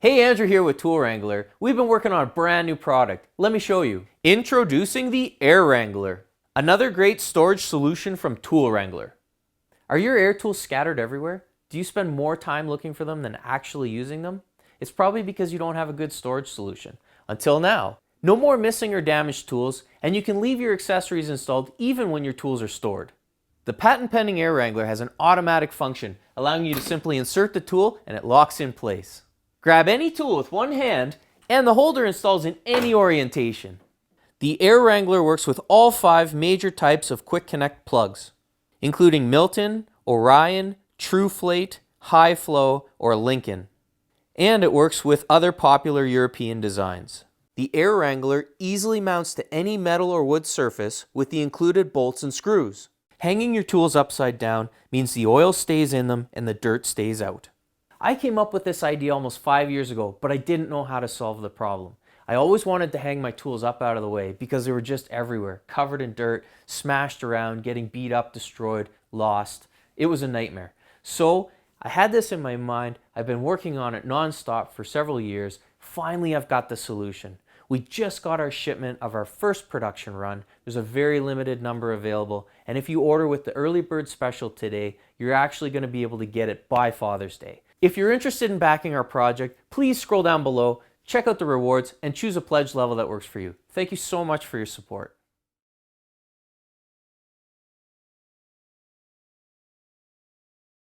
Hey, Andrew here with Tool Wrangler. We've been working on a brand new product. Let me show you. Introducing the Air Wrangler, another great storage solution from Tool Wrangler. Are your air tools scattered everywhere? Do you spend more time looking for them than actually using them? It's probably because you don't have a good storage solution. Until now. No more missing or damaged tools, and you can leave your accessories installed even when your tools are stored. The patent-pending Air Wrangler has an automatic function, allowing you to simply insert the tool and it locks in place. Grab any tool with one hand, and the holder installs in any orientation. The Air Wrangler works with all 5 major types of quick connect plugs, including Milton, Orion, TrueFlate, High Flow, or Lincoln. And it works with other popular European designs. The Air Wrangler easily mounts to any metal or wood surface with the included bolts and screws. Hanging your tools upside down means the oil stays in them and the dirt stays out. I came up with this idea almost 5 years ago, but I didn't know how to solve the problem. I always wanted to hang my tools up out of the way because they were just everywhere, covered in dirt, smashed around, getting beat up, destroyed, lost. It was a nightmare. So I had this in my mind. I've been working on it nonstop for several years. Finally, I've got the solution. We just got our shipment of our first production run. There's a very limited number available, and if you order with the early bird special today, you're actually going to be able to get it by Father's Day. If you're interested in backing our project, please scroll down below, check out the rewards, and choose a pledge level that works for you. Thank you so much for your support.